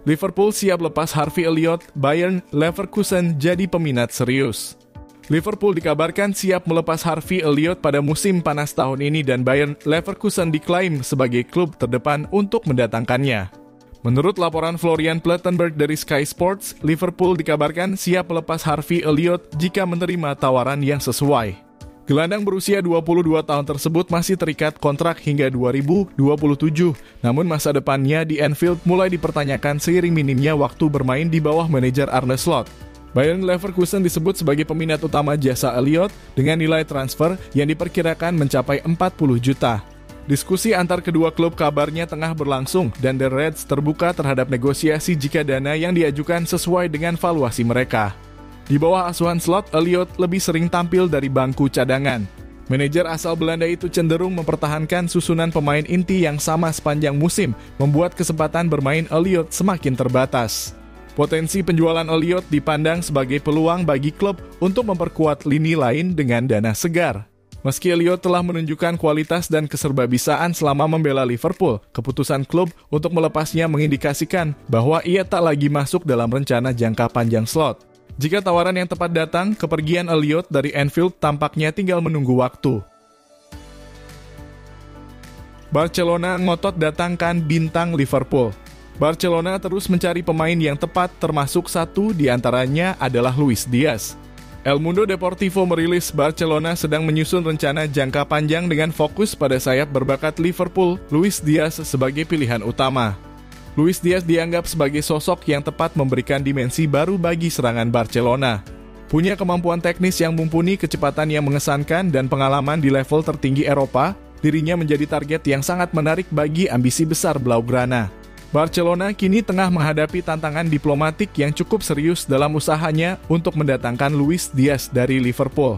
Liverpool siap lepas Harvey Elliott, Bayern Leverkusen jadi peminat serius. Liverpool dikabarkan siap melepas Harvey Elliott pada musim panas tahun ini dan Bayern Leverkusen diklaim sebagai klub terdepan untuk mendatangkannya. Menurut laporan Florian Plettenberg dari Sky Sports, Liverpool dikabarkan siap melepas Harvey Elliott jika menerima tawaran yang sesuai. Gelandang berusia 22 tahun tersebut masih terikat kontrak hingga 2027, namun masa depannya di Anfield mulai dipertanyakan seiring minimnya waktu bermain di bawah manajer Arne Slot. Bayern Leverkusen disebut sebagai peminat utama jasa Elliott dengan nilai transfer yang diperkirakan mencapai 40 juta. Diskusi antar kedua klub kabarnya tengah berlangsung dan The Reds terbuka terhadap negosiasi jika dana yang diajukan sesuai dengan valuasi mereka. Di bawah asuhan Slot, Elliott lebih sering tampil dari bangku cadangan. Manajer asal Belanda itu cenderung mempertahankan susunan pemain inti yang sama sepanjang musim, membuat kesempatan bermain Elliott semakin terbatas. Potensi penjualan Elliott dipandang sebagai peluang bagi klub untuk memperkuat lini lain dengan dana segar. Meski Elliott telah menunjukkan kualitas dan keserbabisaan selama membela Liverpool, keputusan klub untuk melepasnya mengindikasikan bahwa ia tak lagi masuk dalam rencana jangka panjang Slot. Jika tawaran yang tepat datang, kepergian Elliott dari Anfield tampaknya tinggal menunggu waktu. Barcelona ngotot datangkan bintang Liverpool. Barcelona terus mencari pemain yang tepat, termasuk satu di antaranya adalah Luis Diaz. El Mundo Deportivo merilis Barcelona sedang menyusun rencana jangka panjang dengan fokus pada sayap berbakat Liverpool, Luis Diaz sebagai pilihan utama. Luis Diaz dianggap sebagai sosok yang tepat memberikan dimensi baru bagi serangan Barcelona. Punya kemampuan teknis yang mumpuni, kecepatan yang mengesankan, dan pengalaman di level tertinggi Eropa, dirinya menjadi target yang sangat menarik bagi ambisi besar Blaugrana. Barcelona kini tengah menghadapi tantangan diplomatik yang cukup serius dalam usahanya untuk mendatangkan Luis Diaz dari Liverpool.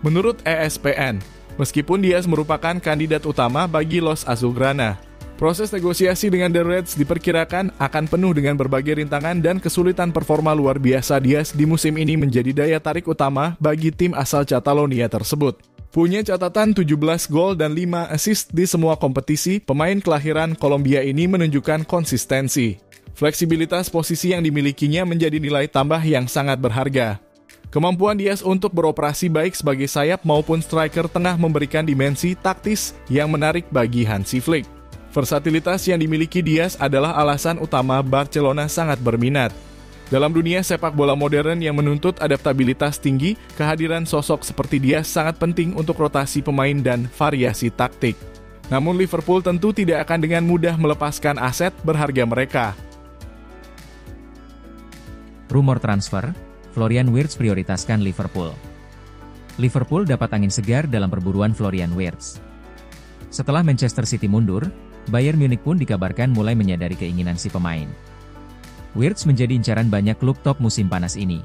Menurut ESPN, meskipun Diaz merupakan kandidat utama bagi Los Azulgrana, proses negosiasi dengan The Reds diperkirakan akan penuh dengan berbagai rintangan dan kesulitan. Performa luar biasa Diaz di musim ini menjadi daya tarik utama bagi tim asal Catalonia tersebut. Punya catatan 17 gol dan 5 assist di semua kompetisi, pemain kelahiran Kolombia ini menunjukkan konsistensi. Fleksibilitas posisi yang dimilikinya menjadi nilai tambah yang sangat berharga. Kemampuan Diaz untuk beroperasi baik sebagai sayap maupun striker tengah memberikan dimensi taktis yang menarik bagi Hansi Flick. Versatilitas yang dimiliki Diaz adalah alasan utama Barcelona sangat berminat. Dalam dunia sepak bola modern yang menuntut adaptabilitas tinggi, kehadiran sosok seperti Diaz sangat penting untuk rotasi pemain dan variasi taktik. Namun Liverpool tentu tidak akan dengan mudah melepaskan aset berharga mereka. Rumor transfer, Florian Wirtz prioritaskan Liverpool. Liverpool dapat angin segar dalam perburuan Florian Wirtz. Setelah Manchester City mundur, Bayern Munich pun dikabarkan mulai menyadari keinginan si pemain. Wirtz menjadi incaran banyak klub top musim panas ini.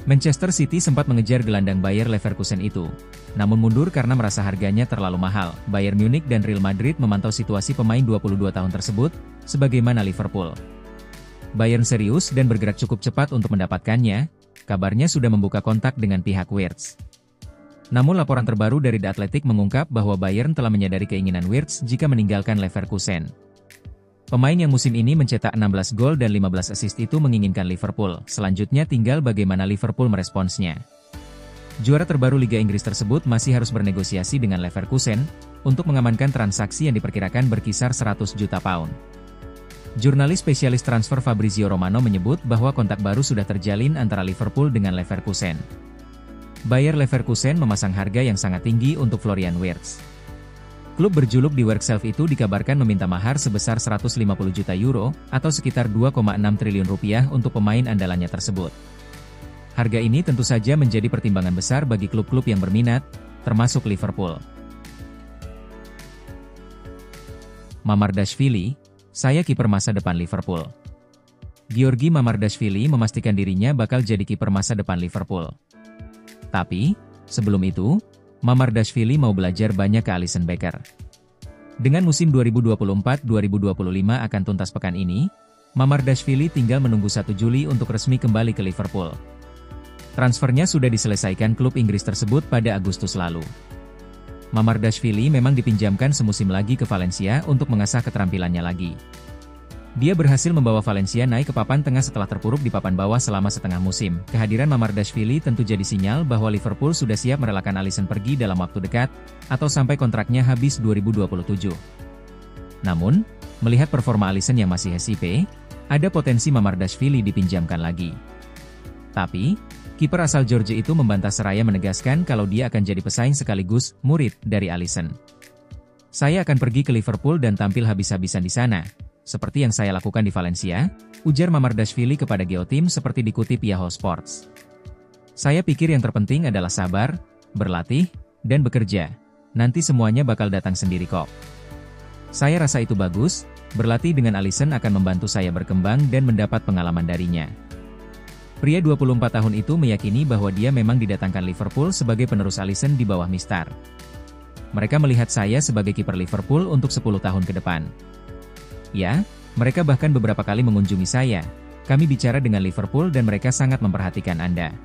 Manchester City sempat mengejar gelandang Bayer Leverkusen itu, namun mundur karena merasa harganya terlalu mahal. Bayern Munich dan Real Madrid memantau situasi pemain 22 tahun tersebut, sebagaimana Liverpool. Bayern serius dan bergerak cukup cepat untuk mendapatkannya, kabarnya sudah membuka kontak dengan pihak Wirtz. Namun laporan terbaru dari The Athletic mengungkap bahwa Bayern telah menyadari keinginan Wirtz jika meninggalkan Leverkusen. Pemain yang musim ini mencetak 16 gol dan 15 assist itu menginginkan Liverpool, selanjutnya tinggal bagaimana Liverpool meresponsnya. Juara terbaru Liga Inggris tersebut masih harus bernegosiasi dengan Leverkusen untuk mengamankan transaksi yang diperkirakan berkisar 100 juta pound. Jurnalis spesialis transfer Fabrizio Romano menyebut bahwa kontak baru sudah terjalin antara Liverpool dengan Leverkusen. Bayer Leverkusen memasang harga yang sangat tinggi untuk Florian Wirtz. Klub berjuluk Die Werkself itu dikabarkan meminta mahar sebesar 150 juta euro atau sekitar 2,6 triliun rupiah untuk pemain andalannya tersebut. Harga ini tentu saja menjadi pertimbangan besar bagi klub-klub yang berminat, termasuk Liverpool. Mamardashvili, saya kiper masa depan Liverpool. Georgi Mamardashvili memastikan dirinya bakal jadi kiper masa depan Liverpool. Tapi, sebelum itu, Mamardashvili mau belajar banyak ke Alisson Becker. Dengan musim 2024-2025 akan tuntas pekan ini, Mamardashvili tinggal menunggu 1 Juli untuk resmi kembali ke Liverpool. Transfernya sudah diselesaikan klub Inggris tersebut pada Agustus lalu. Mamardashvili memang dipinjamkan semusim lagi ke Valencia untuk mengasah keterampilannya lagi. Dia berhasil membawa Valencia naik ke papan tengah setelah terpuruk di papan bawah selama setengah musim. Kehadiran Mamardashvili tentu jadi sinyal bahwa Liverpool sudah siap merelakan Alisson pergi dalam waktu dekat, atau sampai kontraknya habis 2027. Namun, melihat performa Alisson yang masih HCP, ada potensi Mamardashvili dipinjamkan lagi. Tapi, kiper asal Georgia itu membantah seraya menegaskan kalau dia akan jadi pesaing sekaligus murid dari Alisson. "Saya akan pergi ke Liverpool dan tampil habis-habisan di sana, seperti yang saya lakukan di Valencia," ujar Mamardashvili kepada Geotim seperti dikutip Yahoo Sports. "Saya pikir yang terpenting adalah sabar, berlatih, dan bekerja. Nanti semuanya bakal datang sendiri kok. Saya rasa itu bagus, berlatih dengan Alisson akan membantu saya berkembang dan mendapat pengalaman darinya." Pria 24 tahun itu meyakini bahwa dia memang didatangkan Liverpool sebagai penerus Alisson di bawah Mistar. "Mereka melihat saya sebagai kiper Liverpool untuk 10 tahun ke depan. Ya, mereka bahkan beberapa kali mengunjungi saya. Kami bicara dengan Liverpool dan mereka sangat memperhatikan Anda.